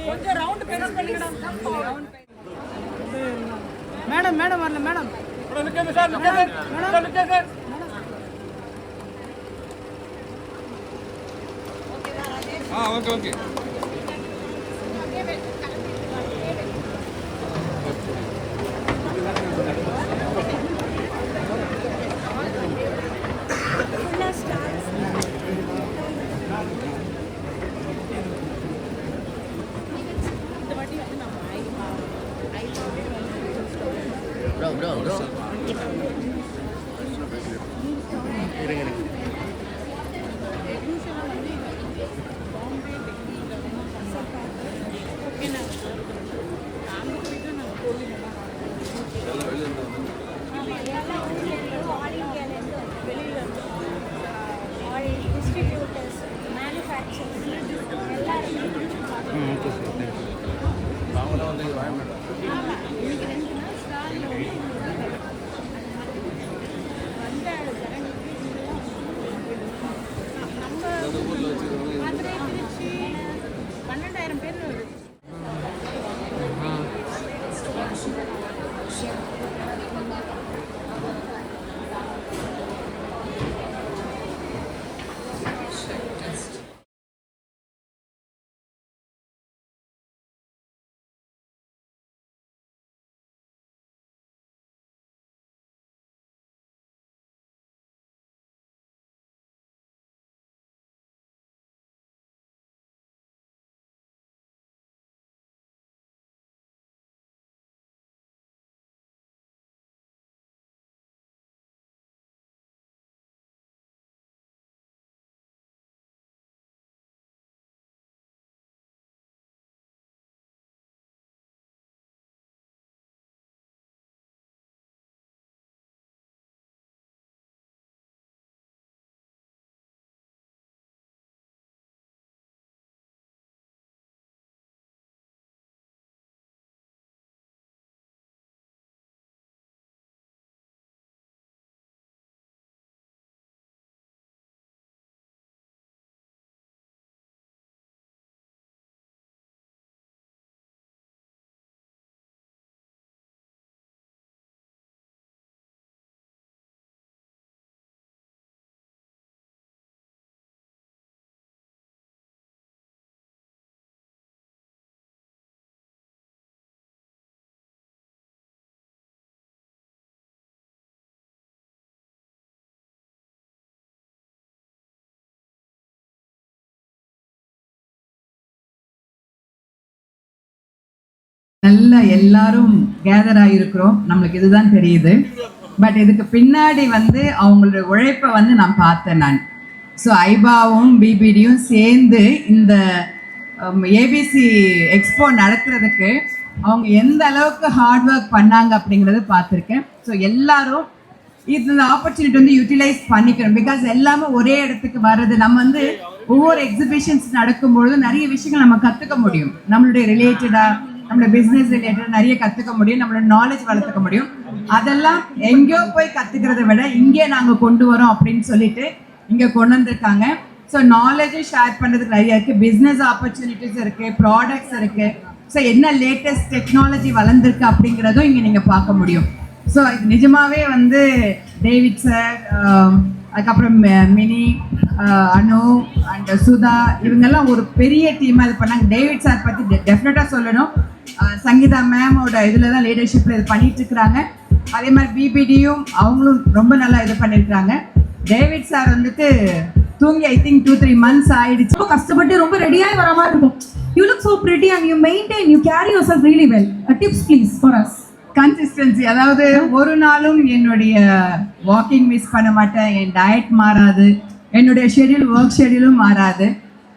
கொஞ்சம் ரவுண்ட் பெருசு பண்ணுங்கடா. மேடம் மேடம் வரல மேடம். நிக்கங்க சார், நிக்கங்க நிக்கங்க. Okay okay. bro. நல்ல எல்லாரும் கேதர் ஆகிருக்கிறோம். நம்மளுக்கு இதுதான் தெரியுது. பட் இதுக்கு பின்னாடி வந்து அவங்களோட உழைப்பை வந்து நான் பார்த்தேன். நான் ஸோ ஐபாவும் பிபிடியும் சேர்ந்து இந்த ஏபிசி எக்ஸ்போ நடத்துறதுக்கு அவங்க எந்த அளவுக்கு ஹார்ட் ஒர்க் பண்ணாங்க அப்படிங்கிறத பார்த்துருக்கேன். ஸோ எல்லாரும் இந்த ஆப்பர்ச்சுனிட்டி வந்து யூட்டிலைஸ் பண்ணிக்கணும். பிகாஸ் எல்லாமே ஒரே இடத்துக்கு வர்றது, நம்ம வந்து ஒவ்வொரு எக்ஸிபிஷன்ஸ் நடக்கும்பொழுது நிறைய விஷயங்கள் நம்ம கற்றுக்க முடியும். நம்மளுடைய ரிலேட்டடாக, நம்மளோட பிஸ்னஸ் ரிலேட்டட் நிறைய கற்றுக்க முடியும், நம்மளோட நாலேஜ் வளர்த்துக்க முடியும். அதெல்லாம் எங்கேயோ போய் கற்றுக்கிறத விட இங்கே நாங்கள் கொண்டு வரோம் அப்படின்னு சொல்லிட்டு இங்கே கொண்டு வந்திருக்காங்க. ஸோ நாலேஜும் ஷேர் பண்ணுறதுக்கு நிறைய இருக்குது, பிஸ்னஸ் ஆப்பர்ச்சுனிட்டிஸ் இருக்குது, ப்ராடக்ட்ஸ் இருக்குது. ஸோ என்ன லேட்டஸ்ட் டெக்னாலஜி வளர்ந்துருக்கு அப்படிங்கிறதும் இங்கே நீங்கள் பார்க்க முடியும். ஸோ இது நிஜமாவே வந்து டேவிட் சார், அதுக்கப்புறம் மினி, அனு அண்ட் சுதா, இவங்கெல்லாம் ஒரு பெரிய டீமாக இது பண்ணாங்க. டேவிட் சார் பற்றி டெஃபினட்டாக சொல்லணும். சங்கீதா மேமோட இதில் தான் லீடர்ஷிப்பில் இது பண்ணிட்டு இருக்கிறாங்க. அதே மாதிரி பிபிடியும் அவங்களும் ரொம்ப நல்லா இது பண்ணியிருக்காங்க. டேவிட் சார் வந்துட்டு தூங்கி ஐ திங்க் 2-3 months ஆயிடுச்சு. ரொம்ப கஷ்டப்பட்டு ரொம்ப ரெடியாகி வர மாதிரி இருக்கும். You look so pretty and you maintain, you carry yourself really well. A tips please for us. Consistency, அதாவது ஒரு நாளும் என்னுடைய வாக்கிங் மிஸ் பண்ண மாட்டேன், என் டயட் மாறாது, என்னுடைய ஷெடியூல் ஒர்க் ஷெடியூலும் மாறாது.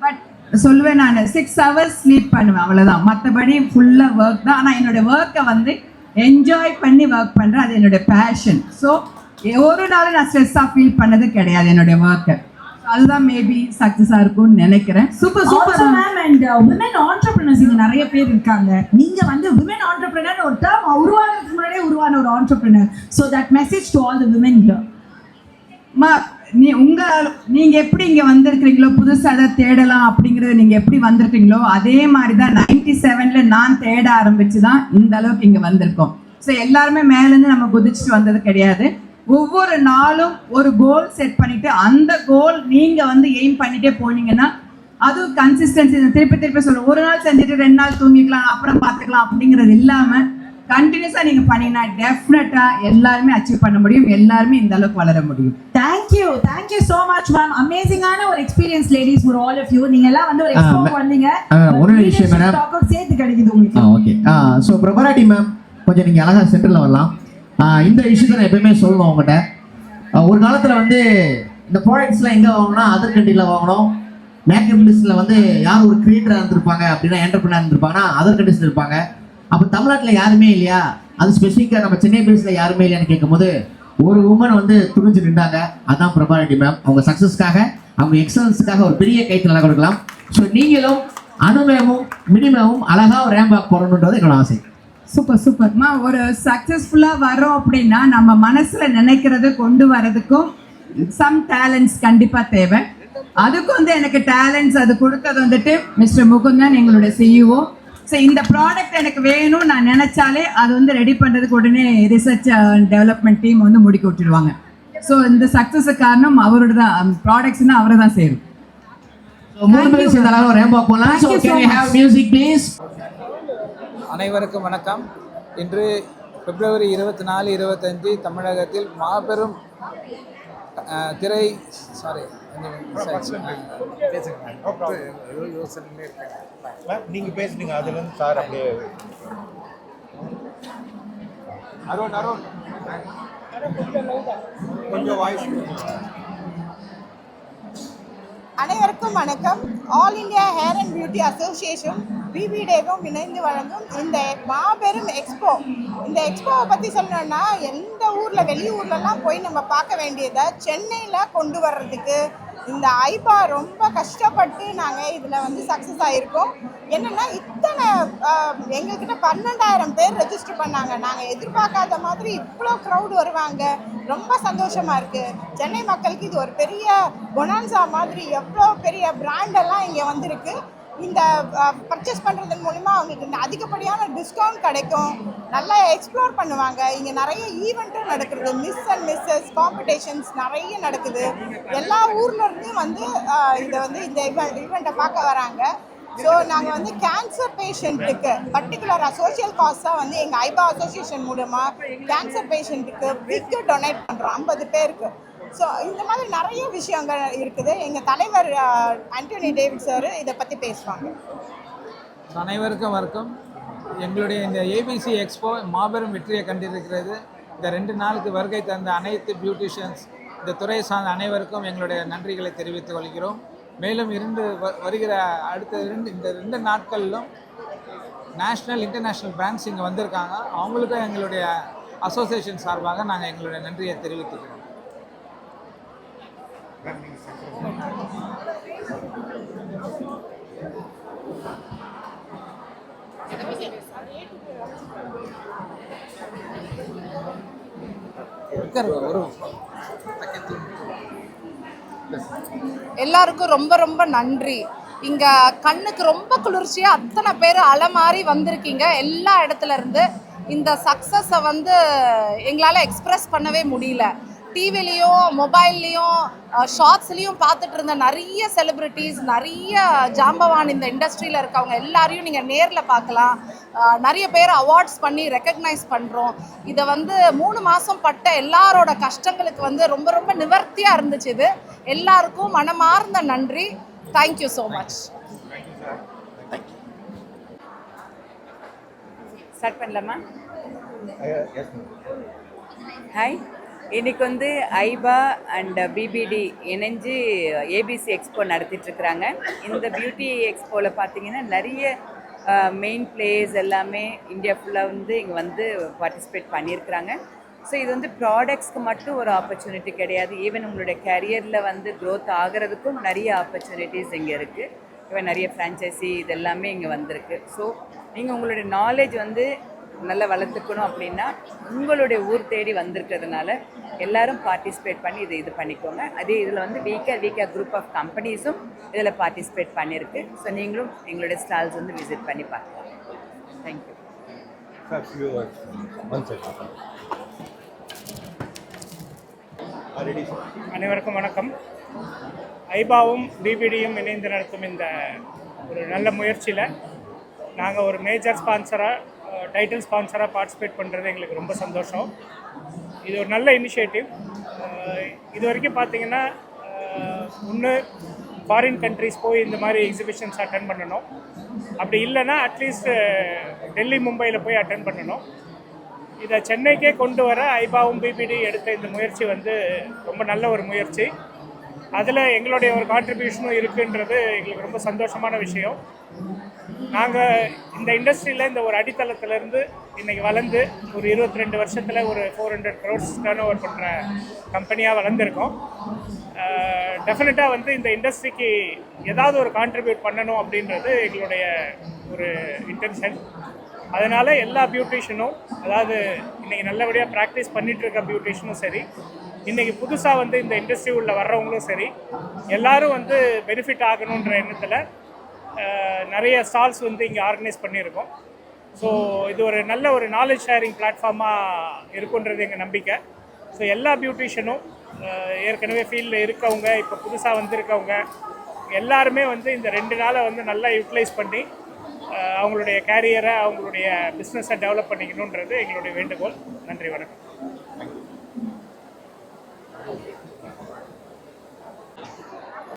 பட் சொல்லுவேன், நான் 6 hours ஸ்லீப் பண்ணுவேன், அவ்வளோதான். மற்றபடி ஃபுல்லாக ஒர்க் தான். ஆனால் என்னுடைய ஒர்க்கை வந்து என்ஜாய் பண்ணி ஒர்க் பண்ணுறேன், அது என்னுடைய பேஷன். ஸோ ஒரு நாளும் நான் ஸ்ட்ரெஸ்ஸாக ஃபீல் பண்ணது கிடையாது என்னுடைய ஒர்க்கை. அதுதான் மேபி சக்ஸஸாக இருக்கும்னு நினைக்கிறேன். Super super ma'am. And women entrepreneurs இங்கே நிறைய பேர் இருக்காங்க. நீங்கள் வந்து விமன் ஆண்டர்பிரினர் ஒரு டேர்ம் உருவாகிறதுக்கு முன்னாடியே உருவான ஒரு entrepreneur. So that message to all the women here. நீங்க எப்படி இங்க வந்திருக்கிறீங்களோ புதுசா அதை தேடலாம் அப்படிங்கறது நீங்க எப்படி வந்திருக்கீங்களோ அதே மாதிரி தான் 97ல நான் தேட ஆரம்பிச்சுதான் இந்த அளவுக்கு இங்க வந்திருக்கோம். ஸோ எல்லாருமே மேலேருந்து நம்ம குதிச்சுட்டு வந்தது கிடையாது. ஒவ்வொரு நாளும் ஒரு கோல் செட் பண்ணிட்டு அந்த கோல் நீங்க வந்து எய்ம் பண்ணிட்டே போனீங்கன்னா அதுவும் கன்சிஸ்டன்சி. திருப்பி சொல்லுவோம், ஒரு நாள் செஞ்சுட்டு 2 நாள் தூங்கிக்கலாம் அப்புறம் பார்த்துக்கலாம் அப்படிங்கிறது இல்லாம கண்டினியூஸா நீங்க பண்ணினா டெஃபினட்டா எல்லாருமே அச்சீவ் பண்ண முடியும், எல்லாருமே இந்த அளவுக்கு வளர முடியும். Thank you so much ma'am. அமேசிங்கான ஒரு experience ladies for all of you. நீங்க எல்லாம் வந்து ஒரு எக்ஸ்போ வந்தீங்க. ஒரு விஷயம் மேடம் டாக் அவுட் சேர்த்து கிடைக்குது உங்களுக்கு. ஓகே. சோ பிரபராட்டி மேம் கொஞ்சம் நீங்க அழகா சென்டர்ல வரலாம். இந்த விஷயத்தை நான் எப்பவுமே சொல்லணும் உங்ககிட்ட. ஒரு காலத்துல வந்து இந்த ப்ராடக்ட்ஸ்லாம் எங்க வாங்கணும், அதர் கண்ட்ரில வாங்கணும். மேக்கப் லிஸ்ட்ல வந்து யார் ஒரு கிரியேட்டரா இருந்திருப்பாங்க அப்படின்னா என்டர்பிரினர் இருந்திருப்பாங்கன்னா அதர் கண்ட்ரிஸ்ல இருப்பாங்க. அப்போ தமிழ்நாட்டில் யாருமே இல்லையா, அது ஸ்பெசிஃபிக்காக நம்ம சென்னை பேஸில் யாருமே இல்லையான்னு கேட்கும்போது ஒரு உமன் வந்து துணிஞ்சு நின்றாங்க. அதான் பிரபாரெட்டி மேம். அவங்க சக்ஸஸ்க்காக அவங்க எக்ஸலன்ஸுக்காக ஒரு பெரிய கைத்து நல்லா கொடுக்கலாம். ஸோ நீங்களும் அனுமேமும் மினிமமும் அழகாக ஒரு ரேம்ப் வாக் போடணுன்றது என்னோட ஆசை. சூப்பர்மா. ஒரு சக்ஸஸ்ஃபுல்லாக வரோம் அப்படின்னா நம்ம மனசில் நினைக்கிறத கொண்டு வரதுக்கும் சம் டேலண்ட்ஸ் கண்டிப்பாக தேவை. அதுக்கு வந்து எனக்கு டேலண்ட்ஸ் அது கொடுத்தது வந்துட்டு மிஸ்டர் முகுந்தன், எங்களுடைய சிஇஓ. ஸோ இந்த ப்ராடக்ட் எனக்கு வேணும்னு நான் நினைச்சாலே அது வந்து ரெடி பண்ணுறதுக்கு உடனே ரிசர்ச் அண்ட் டெவலப்மெண்ட் டீம் வந்து முடிக்க விட்டுடுவாங்க. ஸோ இந்த சக்ஸஸுக்கு காரணம் அவரோட தான், ப்ராடக்ட்ஸ்னா அவரை தான் சேரும். அனைவருக்கும் வணக்கம். இன்று பிப்ரவரி 24, 25 தமிழகத்தில் மாபெரும் திரை நீங்க பேசுனீங்க அதுல இருந்து சார் அப்படியே அருண் கொஞ்சம் வாய்ஸ். அனைவருக்கும் வணக்கம். All India hair and beauty association பிபிடேவும் இணைந்து வழங்கும் இந்த மாபெரும் எக்ஸ்போ. இந்த எக்ஸ்போவை பற்றி சொல்லணும்னா எந்த ஊரில் வெளியூர்லலாம் போய் நம்ம பார்க்க வேண்டியதை சென்னையில் கொண்டு வர்றதுக்கு இந்த ஐபா ரொம்ப கஷ்டப்பட்டு நாங்கள் இதில் வந்து சக்ஸஸ் ஆகிருக்கோம். என்னென்னா இத்தனை எங்கள்கிட்ட 12,000 பேர் ரெஜிஸ்டர் பண்ணாங்க. நாங்கள் எதிர்பார்க்காத மாதிரி இவ்வளோ க்ரௌட் வருவாங்க. ரொம்ப சந்தோஷமாக இருக்குது. சென்னை மக்களுக்கு இது ஒரு பெரிய பொனான்சா மாதிரி. எவ்வளோ பெரிய பிராண்டெல்லாம் இங்கே வந்திருக்கு. இந்த பர்ச்சேஸ் பண்ணுறதன் மூலிமா அவங்களுக்கு அதிகப்படியான டிஸ்கவுண்ட் கிடைக்கும். நல்லா எக்ஸ்ப்ளோர் பண்ணுவாங்க. இங்கே நிறைய ஈவெண்ட்டும் நடக்குது. மிஸ் அண்ட் மிஸ்ஸஸ் காம்படிஷன்ஸ் நிறைய நடக்குது. எல்லா ஊர்லேருந்தும் வந்து இதை வந்து இந்த ஈவெண்ட்டை பார்க்க வராங்க. ஸோ நாங்கள் வந்து கேன்சர் பேஷண்ட்டுக்கு பர்டிகுலராக சோஷியல் காஸாக வந்து எங்கள் ஐபா அசோசியேஷன் மூலமாக கேன்சர் பேஷண்ட்டுக்கு விக்கு டொனேட் பண்ணுறோம் 50 பேருக்கு. ஸோ இந்த மாதிரி நிறைய விஷயங்கள் இருக்குது. எங்கள் தலைவர் ஆண்டனி டேவிட் சார் இதை பற்றி பேசுவாங்க. அனைவருக்கும் வணக்கம். எங்களுடைய இந்த ஏபிசி எக்ஸ்போ மாபெரும் வெற்றியை கண்டிருக்கிறது. இந்த 2 நாளுக்கு வருகை தந்த அனைத்து பியூட்டிஷியன்ஸ், இந்த துறை சார்ந்த அனைவருக்கும் எங்களுடைய நன்றிகளை தெரிவித்துக் கொள்கிறோம். மேலும் வருகிற அடுத்த 2 நாட்களிலும் நேஷ்னல் இன்டர்நேஷ்னல் பிராண்ட்ஸ் இங்கே வந்திருக்காங்க. அவங்களுக்கும் எங்களுடைய அசோசியேஷன் சார்பாக நாங்கள் எங்களுடைய நன்றியை தெரிவித்துக்கிறோம். எல்லாருக்கும் ரொம்ப ரொம்ப நன்றி. இங்கே கண்ணுக்கு ரொம்ப குளிர்ச்சியாக அத்தனை பேர் அலை மாதிரி வந்திருக்கீங்க. எல்லா இடத்துல இருந்து இந்த சக்ஸஸை வந்து எங்களால் எக்ஸ்ப்ரெஸ் பண்ணவே முடியல. டிவிலையும் மொபைல்லையும் ஷார்ட்ஸ்லேயும் பார்த்துட்டு இருந்த நிறைய செலிப்ரிட்டிஸ், நிறைய ஜாம்பவான் இந்த இண்டஸ்ட்ரியில் இருக்கவங்க எல்லாரையும் நீங்கள் நேரில் பார்க்கலாம். நிறைய பேர் அவார்ட்ஸ் பண்ணி ரெக்கக்னைஸ் பண்ணுறோம். இதை வந்து 3 மாதம் பட்ட எல்லாரோட கஷ்டங்களுக்கு வந்து ரொம்ப ரொம்ப நிவர்த்தியாக இருந்துச்சு. இது எல்லாருக்கும் மனமார்ந்த நன்றி. Thank you so much. ஸ்டார்ட் பண்ணலாமா? ஹாய். இன்றைக்கி வந்து ஐபா அண்ட் பிபிடி இணைஞ்சு ஏபிசி எக்ஸ்போ நடத்திட்டுருக்குறாங்க. இந்த பியூட்டி எக்ஸ்போவில் பார்த்தீங்கன்னா நிறைய மெயின் பிளேயர்ஸ் எல்லாமே இந்தியா ஃபுல்லாக வந்து இங்கே வந்து பார்ட்டிசிபேட் பண்ணியிருக்கிறாங்க. ஸோ இது வந்து ப்ராடக்ட்ஸ்க்கு மட்டும் ஒரு ஆப்பர்ச்சுனிட்டி கிடையாது. ஈவன் உங்களுடைய கேரியரில் வந்து க்ரோத் ஆகிறதுக்கும் நிறைய ஆப்பர்ச்சுனிட்டிஸ் இங்கே இருக்குது. ஈவன் நிறைய ஃப்ரான்ச்சைசி இதெல்லாமே இங்கே வந்திருக்கு. ஸோ நீங்கள் உங்களுடைய நாலேஜ் வந்து நல்லா வளர்த்துக்கணும் அப்படின்னா உங்களுடைய ஊர் தேடி வந்திருக்கிறதுனால எல்லாரும் பார்ட்டிசிபேட் பண்ணி இது பண்ணிக்கோங்க. அதே இதில் வந்து வீக்கா குரூப் ஆஃப் கம்பெனிஸும் இதில் பார்ட்டிசிபேட் பண்ணியிருக்கு. ஸோ நீங்களும் எங்களுடைய ஸ்டால்ஸ் வந்து விசிட் பண்ணி பார்க்கலாம். தேங்க்யூ. அனைவருக்கும் வணக்கம். ஐபாவும் பிபிடியும் இணைந்து நடத்தும் இந்த ஒரு நல்ல முயற்சியில் நாங்கள் ஒரு மேஜர் ஸ்பான்சராக டைட்டில் ஸ்பான்சராக பார்ட்டிசிபேட் பண்ணுறது எங்களுக்கு ரொம்ப சந்தோஷம். இது ஒரு நல்ல இனிஷியேட்டிவ். இது வரைக்கும் பார்த்தீங்கன்னா ஒன்று ஃபாரின் கண்ட்ரிஸ் போய் இந்த மாதிரி எக்ஸிபிஷன்ஸ் அட்டன் பண்ணணும், அப்படி இல்லைன்னா அட்லீஸ்ட் டெல்லி மும்பையில் போய் அட்டன் பண்ணணும். இதை சென்னைக்கே கொண்டு வர ஐபாவும் பிபிடி எடுத்த இந்த முயற்சி வந்து ரொம்ப நல்ல ஒரு முயற்சி. அதில் எங்களுடைய ஒரு கான்ட்ரிபியூஷனும் இருக்குன்றது எங்களுக்கு ரொம்ப சந்தோஷமான விஷயம். நாங்கள் இந்த இண்டஸ்ட்ரியில் இந்த ஒரு அடித்தளத்திலேருந்து இன்றைக்கி வளர்ந்து ஒரு 22 வருஷத்தில் ஒரு 400 crores டர்ன் ஓவர் பண்ணுற கம்பெனியாக வளர்ந்துருக்கோம். டெஃபினட்டாக வந்து இந்த இண்டஸ்ட்ரிக்கு ஏதாவது ஒரு கான்ட்ரிபியூட் பண்ணணும் அப்படின்றது எங்களுடைய ஒரு இன்டென்ஷன். அதனால் எல்லா பியூட்டிஷியனும், அதாவது இன்றைக்கி நல்லபடியாக ப்ராக்டிஸ் பண்ணிகிட்டு இருக்க பியூட்டிஷியனும் சரி, இன்றைக்கி புதுசாக வந்து இந்த இண்டஸ்ட்ரி உள்ள வர்றவங்களும் சரி, எல்லோரும் வந்து பெனிஃபிட் ஆகணுன்ற எண்ணத்தில் நிறைய ஸ்டால்ஸ் வந்து இங்கே ஆர்கனைஸ் பண்ணியிருக்கோம். ஸோ இது ஒரு நல்ல ஒரு நாலேஜ் ஷேரிங் பிளாட்ஃபார்மாக இருக்குன்றது எங்கள் நம்பிக்கை. ஸோ எல்லா பியூட்டிஷியனும் ஏற்கனவே ஃபீல்டில் இருக்கவங்க, இப்போ புதுசாக வந்திருக்கவங்க எல்லாருமே வந்து இந்த 2 நாளை வந்து நல்லா யூட்டிலைஸ் பண்ணி அவங்களுடைய கேரியரை, அவங்களுடைய பிஸ்னஸை டெவலப் பண்ணிக்கணுன்றது எங்களுடைய வேண்டுகோள். நன்றி, வணக்கம்.